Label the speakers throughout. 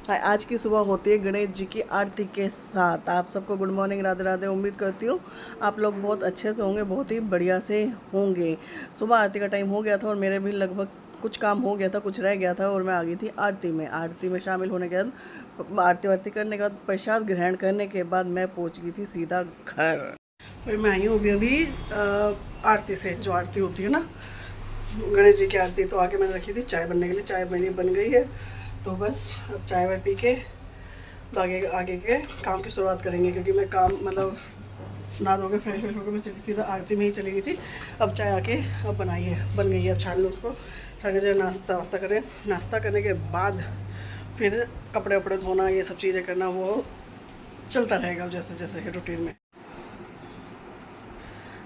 Speaker 1: आज की सुबह होती है गणेश जी की आरती के साथ। आप सबको गुड मॉर्निंग, राधे राधे। उम्मीद करती हूँ आप लोग बहुत अच्छे से होंगे, बहुत ही बढ़िया से होंगे। सुबह आरती का टाइम हो गया था और मेरे भी लगभग कुछ काम हो गया था, कुछ रह गया था और मैं आ गई थी आरती में। आरती में शामिल होने के बाद आरती वारती करने के बाद प्रसाद ग्रहण करने के बाद मैं पहुँच गई थी सीधा घर। भाई मैं आई हूँ अभी आरती से, जो आरती होती है ना गणेश जी की आरती, तो आके मैंने रखी थी चाय बनने के लिए। चाय बन गई है, तो बस अब चाय वाय पी के तो आगे आगे के काम की शुरुआत करेंगे, क्योंकि मैं काम मतलब नहा धो के फ्रेश होकर मैं चली सीधा आरती में ही चली गई थी। अब चाय आके अब बन गई है। अब छान लो उसको, छान के नाश्ता वास्ता करें। नाश्ता करने के बाद फिर कपड़े वपड़े धोना, ये सब चीज़ें करना, वो चलता रहेगा जैसे जैसे रूटीन में।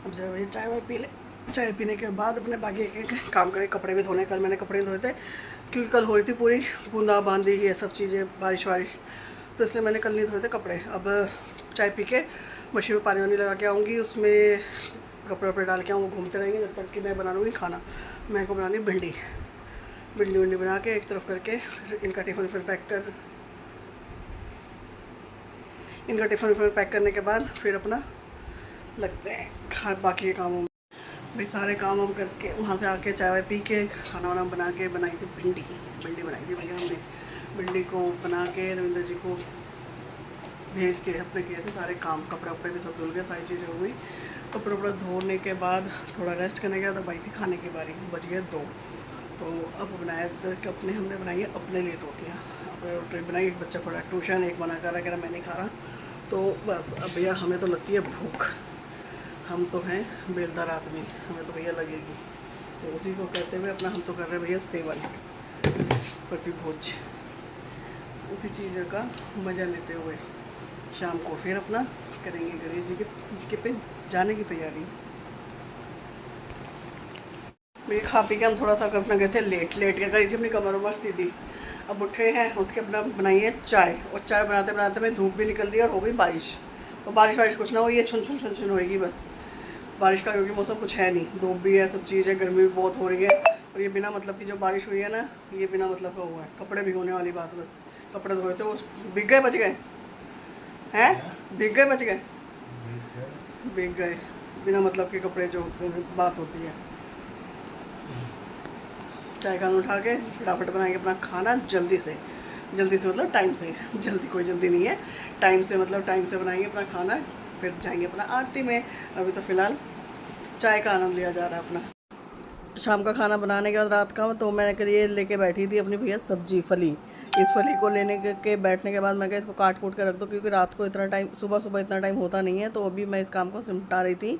Speaker 1: अब जब ये चाय वाय पी ले, चाय पीने के बाद अपने बाकी एक काम करें। कपड़े भी धोने, कल मैंने कपड़े धोए थे क्योंकि कल हो रही थी पूरी बूंदाबांदी, ये सब चीज़ें, बारिश वारिश, तो इसलिए मैंने कल नहीं धोए थे कपड़े। अब चाय पी के मशीन में पानी वानी लगा के आऊँगी, उसमें कपड़े वपड़े डाल के आऊँगी, घूमते रहेंगे जब तक कि मैं बना लूँगी खाना। मैं को बनानी भिंडी भिंडी बना के एक तरफ करके इनका टिफ़िन पैक करने के बाद फिर अपना लगते हैं बाकी के कामों में। भाई सारे काम हम करके वहाँ से आके चाय वाय पी के खाना वाना बना के बनाई थी भिंडी बनाई थी भैया हमने। भिंडी को बना के रविंद्र जी को भेज के अपने किए थे सारे काम। कपड़े वपड़े भी सब धुल गए, सारी चीज़ें हो गई। कपड़े वपड़े धोने के बाद थोड़ा रेस्ट करने के बाद अब आई थी खाने की बारी। बज गए 2, तो अब बनाया तो अपने हमने बनाई है अपने लिए रोटियाँ। अपने रोटी बनाई, एक बच्चा पड़ा ट्यूशन, एक मना कर रहा मैं नहीं खा रहा। तो बस अब भैया हमें तो लगती है भूख, हम तो हैं बेलदार आदमी, हमें तो भैया लगेगी। तो उसी को कहते हुए अपना हम तो कर रहे हैं भैया सेवन, प्रतिभोज, उसी चीज़ का मज़ा लेते हुए शाम को फिर अपना करेंगे गणेश जी के पे जाने की तैयारी। मैं खा पी के हम थोड़ा सा अपना गए थे लेट के करी थी अपनी कमर उमर सीधी। अब उठे हैं, उठ के अपना बनाई है चाय, और चाय बनाते बनाते में धूप भी निकल रही है और हो गई बारिश। तो बारिश वारिश कुछ ना हो, ये छुन होएगी बस बारिश का, क्योंकि मौसम कुछ है नहीं, धूप भी है, सब चीज़ है, गर्मी भी बहुत हो रही है। और ये बिना मतलब की जो बारिश हुई है ना, ये बिना मतलब का हुआ है। कपड़े भिगोने वाली बात, बस कपड़े धोए थे वो भीग गए बच गए हैं, भीग गए बच गए, भीग गए बिना मतलब के कपड़े, जो बात होती है। चाय खाना उठा के फटाफट बनाएंगे अपना खाना जल्दी से मतलब टाइम से, जल्दी कोई जल्दी नहीं है, टाइम से मतलब टाइम से बनाएंगे अपना खाना, फिर जाएंगे अपना आरती में। अभी तो फ़िलहाल चाय का आनंद लिया जा रहा है अपना। शाम का खाना बनाने के बाद रात का, तो मैं ये लेके बैठी थी अपनी भैया सब्जी फली। इस फली को लेने के बैठने के बाद मैं कहा इसको काट कूट के रख दो, क्योंकि रात को इतना टाइम, सुबह इतना टाइम होता नहीं है। तो अभी मैं इस काम को सिमटा रही थी,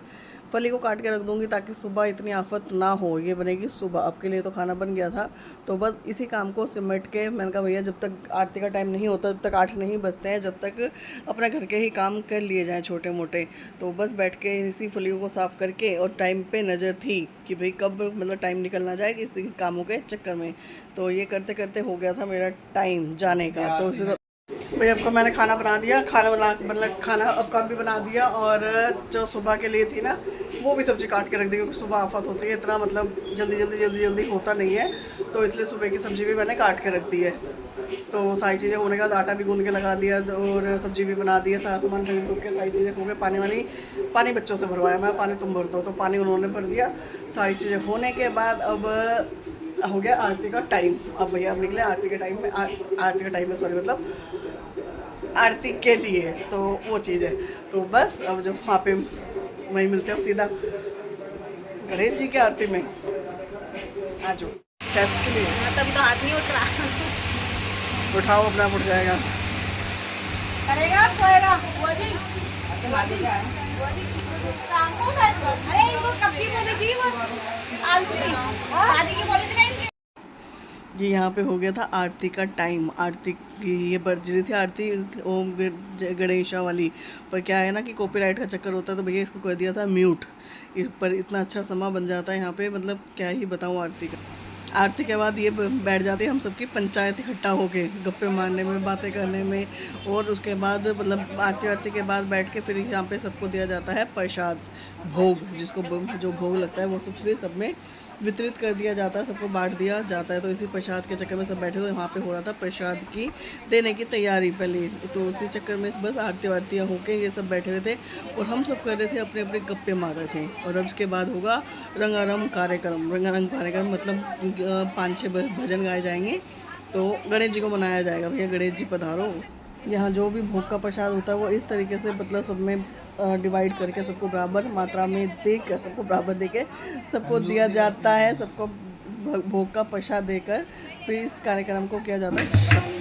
Speaker 1: फली को काट के रख दूंगी ताकि सुबह इतनी आफत ना हो। ये बनेगी सुबह, आपके लिए तो खाना बन गया था। तो बस इसी काम को सिमट के मैंने कहा भैया जब तक आरती का टाइम नहीं होता, जब तक 8 नहीं बजते हैं, जब तक अपने घर के ही काम कर लिए जाएँ छोटे मोटे। तो बस बैठ के इसी फलियों को साफ़ करके, और टाइम पे नज़र थी कि भाई कब मतलब टाइम निकल ना जाए इसी कामों के चक्कर में। तो ये करते करते हो गया था मेरा टाइम जाने का। तो भाई आपको मैंने खाना बना दिया, खाना अब का भी बना दिया, और जो सुबह के लिए थी ना वो भी सब्ज़ी काट के रख दी, क्योंकि सुबह आफत होती है, इतना मतलब जल्दी होता नहीं है। तो इसलिए सुबह की सब्ज़ी भी मैंने काट के रख दी है। तो सारी चीज़ें होने के बाद आटा भी गूंद के लगा दिया और सब्ज़ी भी बना दी है, सारा सामान खरीद के सारी चीज़ें हो गए। पानी बच्चों से भरवाया, मैं पानी तुम भर दो, तो पानी उन्होंने भर दिया। सारी चीज़ें होने के बाद अब हो गया आरती का टाइम। अब भैया अब निकले आरती के टाइम में, मतलब आरती के लिए, तो वो चीज़ है। तो बस अब जो वहाँ पे वहीं मिलते हैं सीधा गणेश जी की आरती में। आ जाओ टेस्ट के लिए।
Speaker 2: तभी तो हाथ नहीं उठ रहा।
Speaker 1: उठाओ, अपना उठ जाएगा,
Speaker 2: करेगा सोएगा। अरे इनको कब की बोली थी वो शादी की बोली थी ना।
Speaker 1: ये यहाँ पे हो गया था आरती का टाइम। आरती की ये बज रही थी आरती ओम गणेशा वाली, पर क्या है ना कि कॉपीराइट का चक्कर होता है, तो भैया इसको कर दिया था म्यूट। इस पर इतना अच्छा समा बन जाता है यहाँ पे, मतलब क्या ही बताऊँ आरती का। आरती के बाद ये बैठ जाते हैं हम सबकी पंचायत इकट्ठा होके, गप्पे मारने में, बातें करने में। और उसके बाद मतलब आरती के बाद बैठ के फिर यहाँ पे सबको दिया जाता है प्रसाद, भोग, जिसको जो भोग लगता है वो सब में वितरित कर दिया जाता है, सबको बांट दिया जाता है। तो इसी प्रसाद के चक्कर में सब बैठे हुए, वहाँ पे हो रहा था प्रसाद की देने की तैयारी पहले, तो उसी चक्कर में बस आरती वारतियाँ होके ये सब बैठे हुए थे और हम सब कर रहे थे, अपने अपने गप्पे मार रहे थे। और अब इसके बाद होगा रंगारंग कार्यक्रम। रंगारंग कार्यक्रम मतलब 5-6 भजन गाए जाएंगे, तो गणेश जी को मनाया जाएगा, भैया गणेश जी पधारो। यहाँ जो भी भोग का प्रसाद होता है वो इस तरीके से मतलब सब में डिवाइड करके सबको बराबर मात्रा में देकर, सबको बराबर देके सबको दिया जाता है। सबको भोग का प्रसाद देकर फिर इस कार्यक्रम को किया जाता है।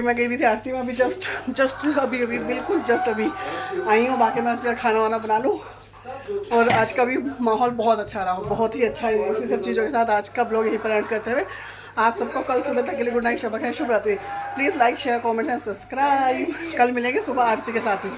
Speaker 1: मैं गई हुई थी आरती में, अभी जस्ट अभी बिल्कुल जस्ट अभी आई हूँ। बाकी मैं खाना वाना बना लूँ। और आज का भी माहौल बहुत अच्छा रहा, बहुत ही अच्छा है। इसी सब चीज़ों के साथ आज का ब्लॉग यहीं पर एंड करते हुए आप सबको कल सुबह तक के लिए गुड नाइट, शब ख़ैर, शुभ रात्रि। Please like share comment and subscribe. कल मिलेंगे सुबह आरती के साथ ही।